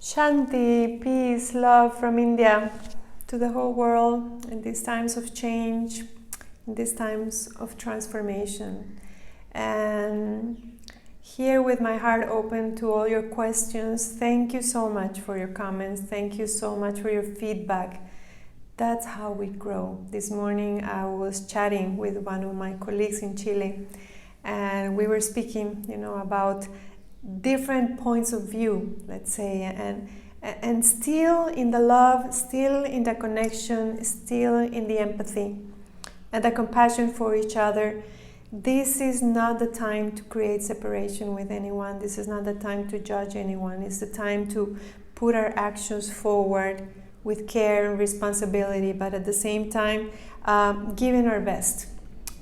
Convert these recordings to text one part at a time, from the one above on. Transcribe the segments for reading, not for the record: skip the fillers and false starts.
Shanti, peace, love from India to the whole world in these times of change, in these times of transformation. And here with my heart open to all your questions, thank you so much for your comments. Thank you so much for your feedback. That's how we grow. This morning I was chatting with one of my colleagues in Chile, and we were speaking, about different points of view, let's say, and still in the love, still in the connection, still in the empathy and the compassion for each other. This is not the time to create separation with anyone. This is not the time to judge anyone. It's the time to put our actions forward with care and responsibility, but at the same time giving our best.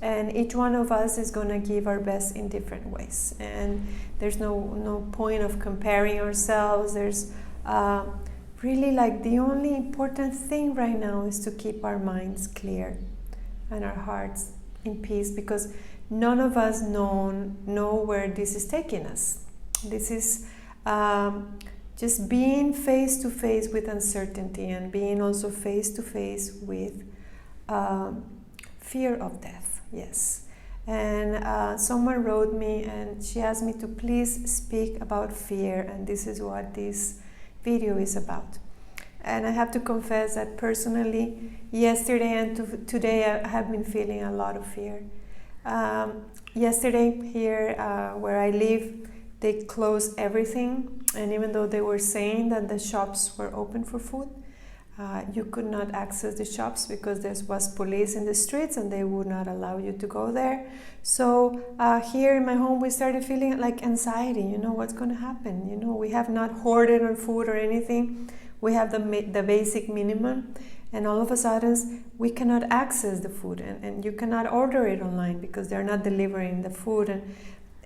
And each one of us is going to give our best in different ways. And there's no point of comparing ourselves. There's really the only important thing right now is to keep our minds clear and our hearts in peace, because none of us know where this is taking us. This is just being face to face with uncertainty and being also face to face with fear of death. Yes. And someone wrote me and she asked me to please speak about fear, and this is what this video is about. And I have to confess that personally, yesterday and today I have been feeling a lot of fear. Yesterday here where I live, they closed everything, and even though they were saying that the shops were open for food, you could not access the shops because there was police in the streets and they would not allow you to go there. So here in my home we started feeling like anxiety, what's going to happen? We have not hoarded on food or anything. We have the basic minimum, and all of a sudden we cannot access the food, and you cannot order it online because they're not delivering the food.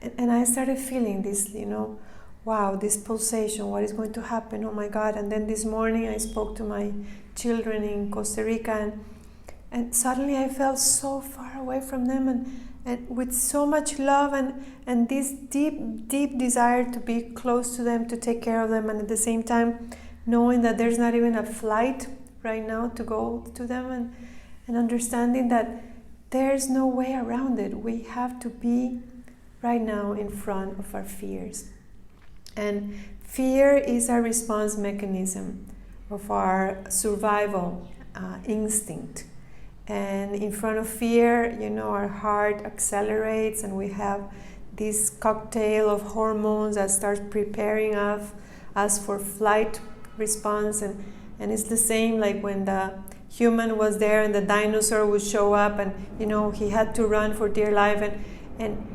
And I started feeling this, wow, this pulsation, what is going to happen? Oh my God. And then this morning I spoke to my children in Costa Rica, and suddenly I felt so far away from them and with so much love and this deep, deep desire to be close to them, to take care of them, and at the same time knowing that there's not even a flight right now to go to them, and understanding that there's no way around it. We have to be right now in front of our fears. And fear is a response mechanism of our survival instinct. And in front of fear, our heart accelerates, and we have this cocktail of hormones that starts preparing us for flight response. And it's the same like when the human was there and the dinosaur would show up, and he had to run for dear life. And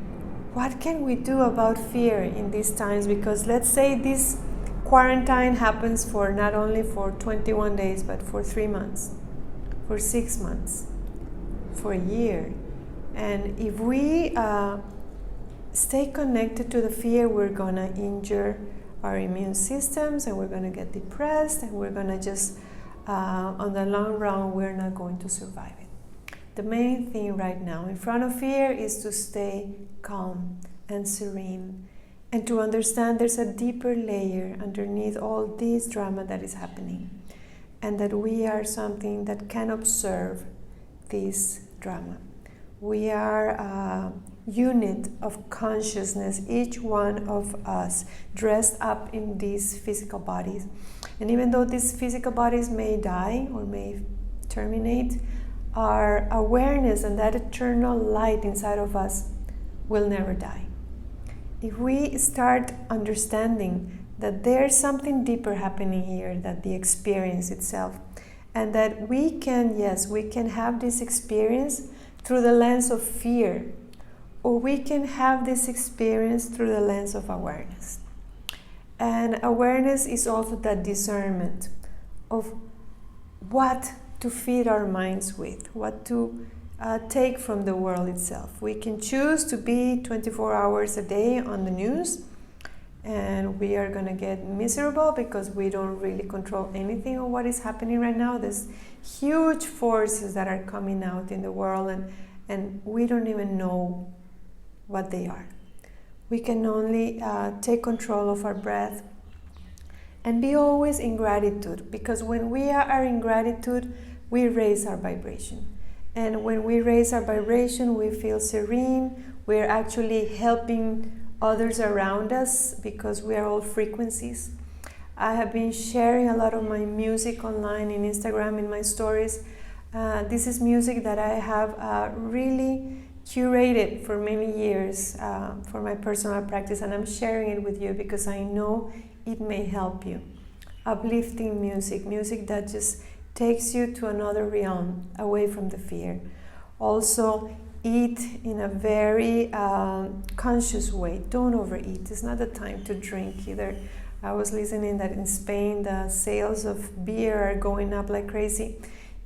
what can we do about fear in these times? Because let's say this quarantine happens for not only for 21 days, but for 3 months, for 6 months, for a year. And if we stay connected to the fear, we're going to injure our immune systems, and we're going to get depressed, and we're going to just, on the long run, we're not going to survive it. The main thing right now in front of fear is to stay calm and serene, and to understand there's a deeper layer underneath all this drama that is happening, and that we are something that can observe this drama. We are a unit of consciousness, each one of us dressed up in these physical bodies. And even though these physical bodies may die or may terminate, our awareness and that eternal light inside of us will never die. If we start understanding that there's something deeper happening here than the experience itself, and that we can have this experience through the lens of fear, or we can have this experience through the lens of awareness. And awareness is also that discernment of what to feed our minds with, what to take from the world itself. We can choose to be 24 hours a day on the news, and we are going to get miserable because we don't really control anything of what is happening right now. There's huge forces that are coming out in the world, and we don't even know what they are. We can only take control of our breath And be always in gratitude, because when we are in gratitude, we raise our vibration. And when we raise our vibration, we feel serene. We're actually helping others around us because we are all frequencies. I have been sharing a lot of my music online in Instagram, in my stories. This is music that I have really curated for many years for my personal practice, and I'm sharing it with you because I know it may help you. Uplifting music, music that just takes you to another realm, away from the fear. Also, eat in a very conscious way. Don't overeat. It's not the time to drink either. I was listening that in Spain the sales of beer are going up like crazy.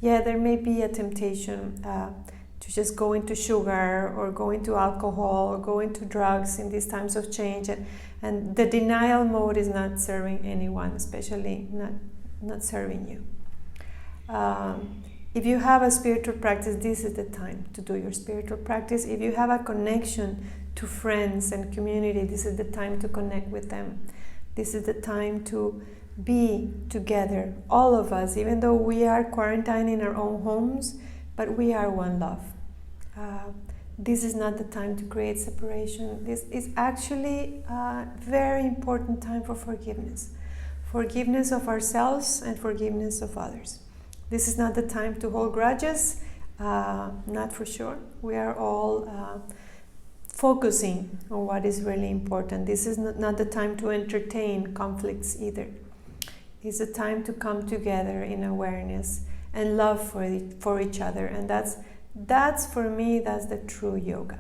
Yeah, there may be a temptation to just go into sugar or go into alcohol or go into drugs in these times of change, and the denial mode is not serving anyone, especially not serving you. If you have a spiritual practice, this is the time to do your spiritual practice. If you have a connection to friends and community, this is the time to connect with them. This is the time to be together, all of us, even though we are quarantined in our own homes, but we are one love. This is not the time to create separation. This is actually a very important time for forgiveness. Forgiveness of ourselves and forgiveness of others. This is not the time to hold grudges, not for sure. We are all focusing on what is really important. This is not the time to entertain conflicts either. It's a time to come together in awareness and love for each other, and that's for me, that's the true yoga.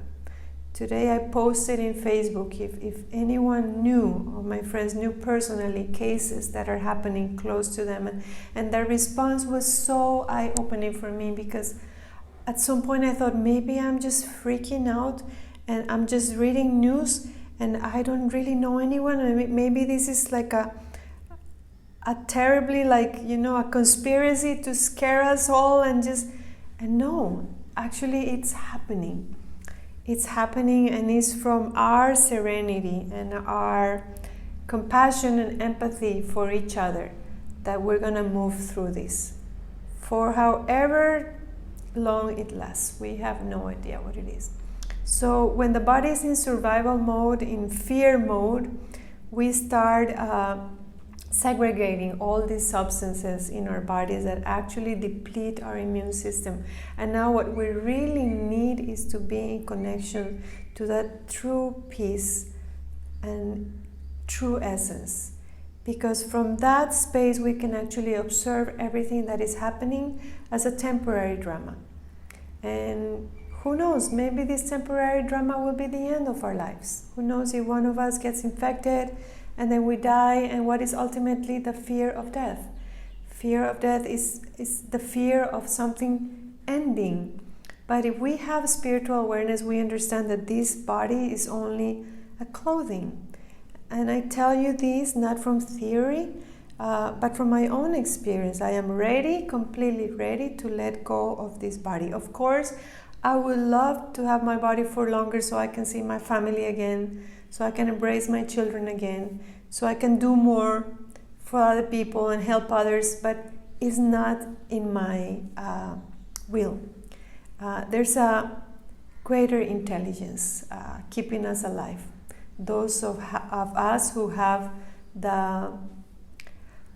Today I posted in Facebook, if anyone knew, or my friends knew personally, cases that are happening close to them, and their response was so eye-opening for me, because at some point I thought maybe I'm just freaking out and I'm just reading news and I don't really know anyone, and maybe this is like a terribly, a conspiracy to scare us all, and no, actually it's happening. It's happening, and it's from our serenity and our compassion and empathy for each other that we're going to move through this. For however long it lasts, we have no idea what it is. So when the body is in survival mode, in fear mode, we start segregating all these substances in our bodies that actually deplete our immune system. And now what we really need is to be in connection to that true peace and true essence. Because from that space we can actually observe everything that is happening as a temporary drama. And who knows, maybe this temporary drama will be the end of our lives. Who knows if one of us gets infected and then we die, and what is ultimately the fear of death? Fear of death is the fear of something ending. But if we have spiritual awareness, we understand that this body is only a clothing. And I tell you this not from theory, but from my own experience. I am ready, completely ready to let go of this body. Of course, I would love to have my body for longer so I can see my family again, so I can embrace my children again, so I can do more for other people and help others, but it's not in my will. There's a greater intelligence keeping us alive. Those of us who have the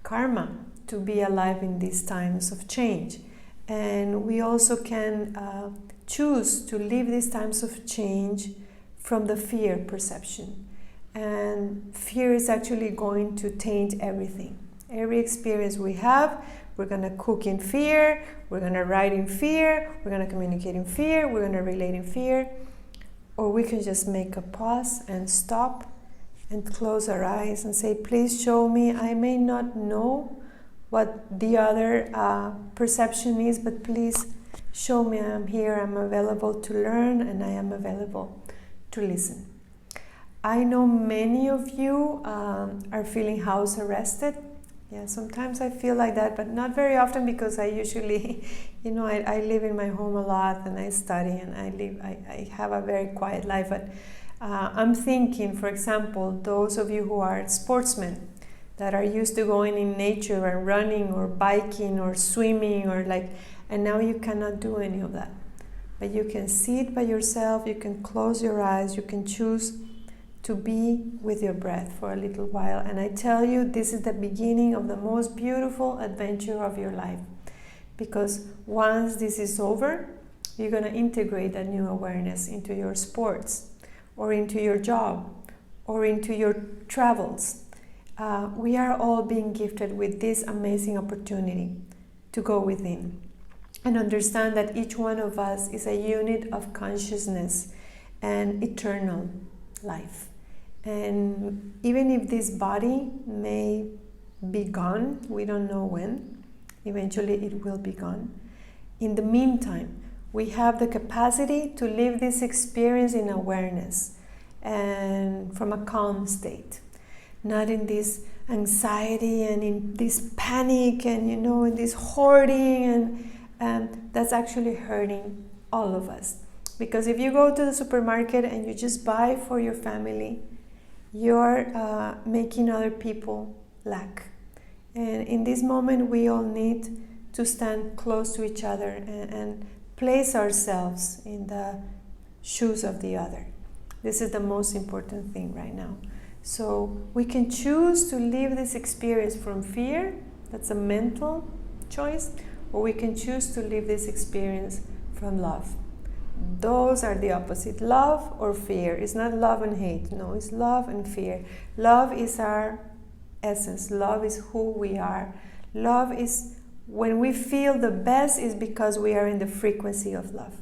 karma to be alive in these times of change. And we also can choose to live these times of change from the fear perception. And fear is actually going to taint everything. Every experience we have, we're going to cook in fear, we're going to write in fear, we're going to communicate in fear, we're going to relate in fear. Or we can just make a pause and stop and close our eyes and say, please show me. I may not know what the other perception is, but please show me. I'm here, I'm available to learn, and I am available to listen. I know many of you are feeling house arrested. Yeah, sometimes I feel like that, but not very often, because I usually, I live in my home a lot, and I study, and I have a very quiet life. But I'm thinking, for example, those of you who are sportsmen, that are used to going in nature and running or biking or swimming and now you cannot do any of that. But you can sit by yourself, you can close your eyes, you can choose to be with your breath for a little while. And I tell you, this is the beginning of the most beautiful adventure of your life. Because once this is over, you're going to integrate that new awareness into your sports, or into your job, or into your travels. We are all being gifted with this amazing opportunity to go within and understand that each one of us is a unit of consciousness and eternal life. And even if this body may be gone, we don't know when, eventually it will be gone. In the meantime, we have the capacity to live this experience in awareness and from a calm state, not in this anxiety and in this panic and in this hoarding, and that's actually hurting all of us. Because if you go to the supermarket and you just buy for your family, you're making other people lack. And in this moment, we all need to stand close to each other and place ourselves in the shoes of the other. This is the most important thing right now. So we can choose to live this experience from fear, that's a mental choice, or we can choose to live this experience from love. Those are the opposite, love or fear. It's not love and hate, no, it's love and fear. Love is our essence, love is who we are. Love is, when we feel the best, is because we are in the frequency of love.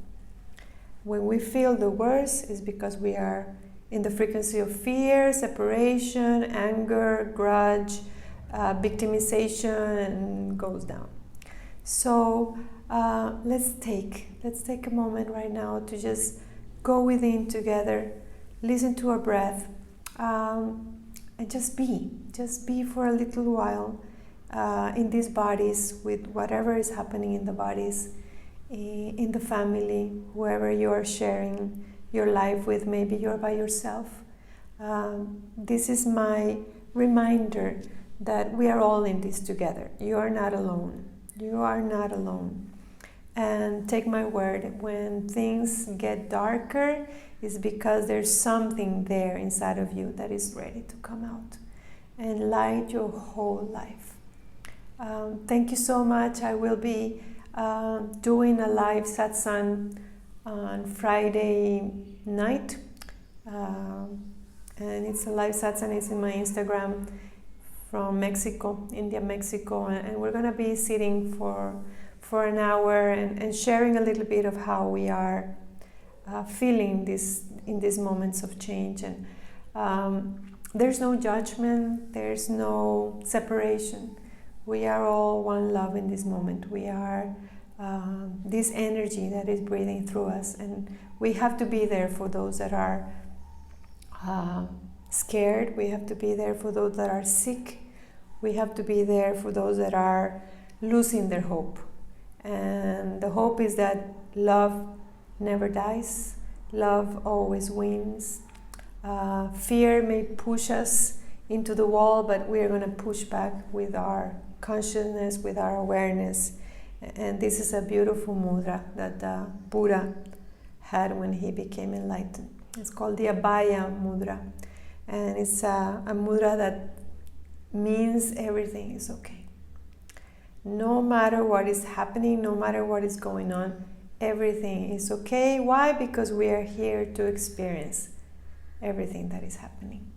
When we feel the worst, is because we are in the frequency of fear, separation, anger, grudge, victimization, and goes down. So let's take a moment right now to just go within together, listen to our breath, and just be for a little while in these bodies, with whatever is happening in the bodies, in the family, whoever you are sharing your life with. Maybe you're by yourself. This is my reminder that we are all in this together. You are not alone. You are not alone. And take my word, when things get darker, it's because there's something there inside of you that is ready to come out and light your whole life. Thank you so much. I will be doing a live satsang on Friday night. And it's a live satsang. It's in my Instagram from Mexico, India, Mexico. And we're going to be sitting for an hour and sharing a little bit of how we are feeling this in these moments of change. And there's no judgment, there's no separation. We are all one love in this moment. We are this energy that is breathing through us, and we have to be there for those that are scared. We have to be there for those that are sick. We have to be there for those that are losing their hope. And the hope is that love never dies. Love always wins. Fear may push us into the wall, but we are going to push back with our consciousness, with our awareness. And this is a beautiful mudra that Buddha had when he became enlightened. It's called the Abhaya Mudra. And it's a mudra that means everything is okay. No matter what is happening, no matter what is going on, everything is okay. Why? Because we are here to experience everything that is happening.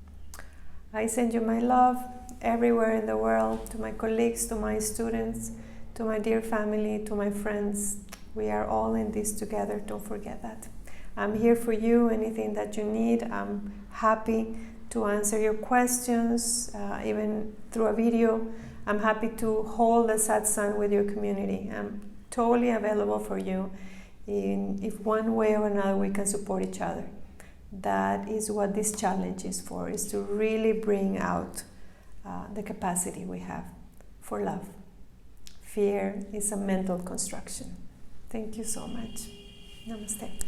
I send you my love everywhere in the world, to my colleagues, to my students, to my dear family, to my friends. We are all in this together, don't forget that. I'm here for you, anything that you need. I'm happy to answer your questions, even through a video. I'm happy to hold a satsang with your community. I'm totally available for you. If one way or another we can support each other. That is what this challenge is for, is to really bring out the capacity we have for love. Fear is a mental construction. Thank you so much. Namaste.